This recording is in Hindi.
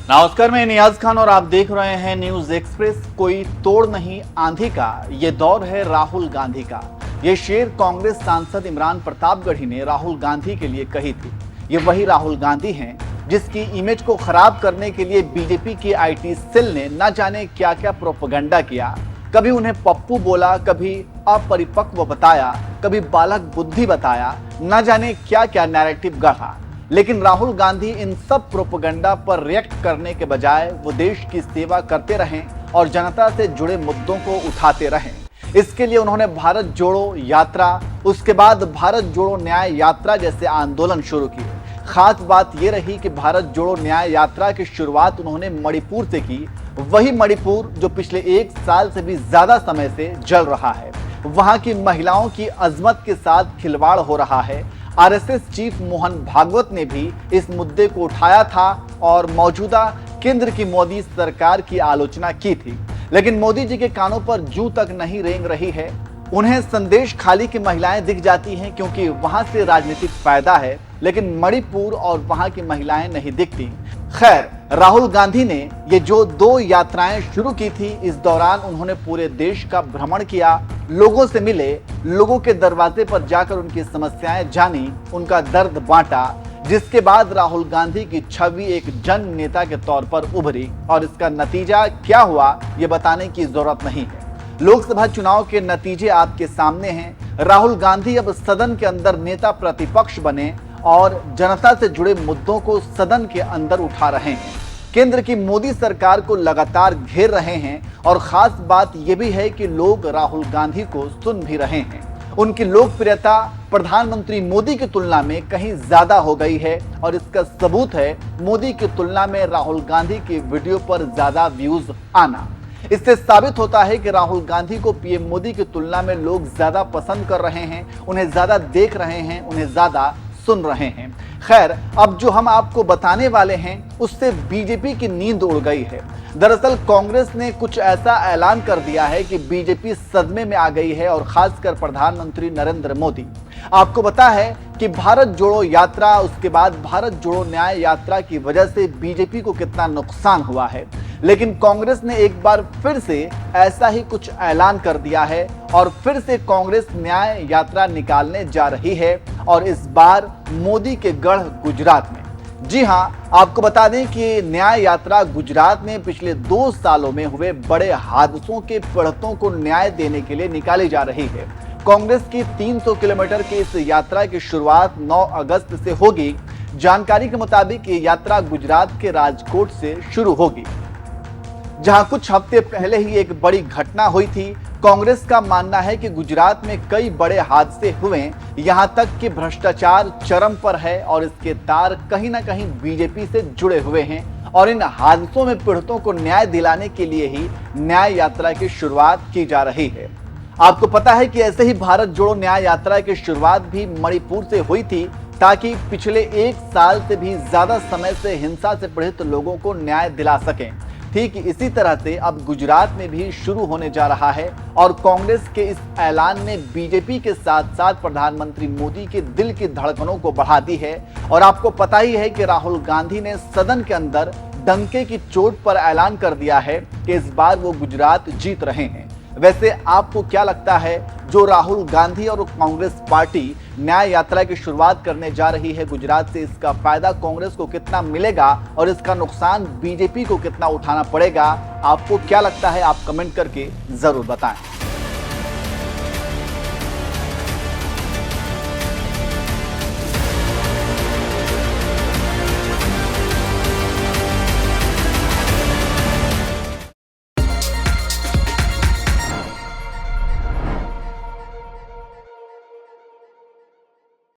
नमस्कार, मैं नियाज खान और आप देख रहे हैं न्यूज एक्सप्रेस। कोई तोड़ नहीं आंधी का, ये दौर है राहुल गांधी का। ये शेर कांग्रेस सांसद इमरान प्रतापगढ़ी ने राहुल गांधी के लिए कही थी। ये वही राहुल गांधी हैं जिसकी इमेज को खराब करने के लिए बीजेपी की आईटी सेल ने न जाने क्या क्या प्रोपेगेंडा किया। कभी उन्हें पप्पू बोला, कभी अपरिपक्व बताया, कभी बालक बुद्धि बताया, न जाने क्या क्या नैरेटिव गढ़ा। लेकिन राहुल गांधी इन सब प्रोपेगेंडा पर रिएक्ट करने के बजाय वो देश की सेवा करते रहें और जनता से जुड़े मुद्दों को उठाते रहें। इसके लिए उन्होंने भारत जोड़ो यात्रा, उसके बाद भारत जोड़ो न्याय यात्रा जैसे आंदोलन शुरू किए। खास बात यह रही कि भारत जोड़ो न्याय यात्रा की शुरुआत उन्होंने मणिपुर से की। वही मणिपुर जो पिछले 1 साल से भी ज्यादा समय से जल रहा है। वहां की महिलाओं की अजमत के साथ खिलवाड़ हो रहा है। आरएसएस चीफ मोहन भागवत ने भी इस मुद्दे को उठाया था और मौजूदा केंद्र की मोदी सरकार की आलोचना की थी। लेकिन मोदी जी के कानों पर जूं तक नहीं रेंग रही है। उन्हें संदेश खाली की महिलाएं दिख जाती हैं क्योंकि वहां से राजनीतिक फायदा है, लेकिन मणिपुर और वहां की महिलाएं नहीं दिखती। खैर, राहुल गांधी ने ये जो 2 यात्राएं शुरू की थी, इस दौरान उन्होंने पूरे देश का भ्रमण किया, लोगों से मिले, लोगों के दरवाजे पर जाकर उनकी समस्याएं जानी, उनका दर्द बांटा, जिसके बाद राहुल गांधी की छवि एक जन नेता के तौर पर उभरी। और इसका नतीजा क्या हुआ ये बताने की जरूरत नहीं है। लोकसभा चुनाव के नतीजे आपके सामने हैं। राहुल गांधी अब सदन के अंदर नेता प्रतिपक्ष बने और जनता से जुड़े मुद्दों को सदन के अंदर उठा रहे हैं। केंद्र की मोदी सरकार को लगातार घेर रहे हैं और खास बात यह भी है कि लोग राहुल गांधी को सुन भी रहे हैं। उनकी लोकप्रियता प्रधानमंत्री मोदी की तुलना में कहीं ज्यादा हो गई है और इसका सबूत है मोदी की तुलना में राहुल गांधी की वीडियो पर ज्यादा व्यूज आना। इससे साबित होता है कि राहुल गांधी को पीएम मोदी की तुलना में लोग ज्यादा पसंद कर रहे हैं, उन्हें ज्यादा देख रहे हैं, उन्हें ज्यादा सुन रहे हैं। खैर, अब जो हम आपको बताने वाले हैं उससे बीजेपी की नींद उड़ गई है। दरअसल कांग्रेस ने कुछ ऐसा ऐलान कर दिया है कि बीजेपी सदमे में आ गई है और खासकर प्रधानमंत्री नरेंद्र मोदी। आपको पता है कि भारत जोड़ो यात्रा, उसके बाद भारत जोड़ो न्याय यात्रा की वजह से बीजेपी को कितना नुकसान हुआ है। लेकिन कांग्रेस ने एक बार फिर से ऐसा ही कुछ ऐलान कर दिया है और फिर से कांग्रेस न्याय यात्रा निकालने जा रही है और इस बार मोदी के गढ़ गुजरात में। जी हां, आपको बता दें कि न्याय यात्रा गुजरात में पिछले 2 सालों में हुए बड़े हादसों के पीड़ितों को न्याय देने के लिए निकाली जा रही है। कांग्रेस की 300 किलोमीटर की इस यात्रा की शुरुआत 9 अगस्त से होगी। जानकारी के मुताबिक ये यात्रा गुजरात के राजकोट से शुरू होगी, जहां कुछ हफ्ते पहले ही एक बड़ी घटना हुई थी। कांग्रेस का मानना है कि गुजरात में कई बड़े हादसे हुए, यहां तक कि भ्रष्टाचार चरम पर है और इसके तार कहीं ना कहीं बीजेपी से जुड़े हुए हैं और इन हादसों में पीड़ितों को न्याय दिलाने के लिए ही न्याय यात्रा की शुरुआत की जा रही है। आपको पता है कि ऐसे ही भारत जोड़ो न्याय यात्रा की शुरुआत भी मणिपुर से हुई थी ताकि पिछले 1 साल से भी ज्यादा समय से हिंसा से पीड़ित लोगों को न्याय दिला सकें। ठीक इसी तरह से अब गुजरात में भी शुरू होने जा रहा है और कांग्रेस के इस ऐलान ने बीजेपी के साथ साथ प्रधानमंत्री मोदी के दिल की धड़कनों को बढ़ा दी है। और आपको पता ही है कि राहुल गांधी ने सदन के अंदर डंके की चोट पर ऐलान कर दिया है कि इस बार वो गुजरात जीत रहे हैं। वैसे आपको क्या लगता है, जो राहुल गांधी और कांग्रेस पार्टी न्याय यात्रा की शुरुआत करने जा रही है गुजरात से, इसका फायदा कांग्रेस को कितना मिलेगा और इसका नुकसान बीजेपी को कितना उठाना पड़ेगा? आपको क्या लगता है, आप कमेंट करके जरूर बताएं।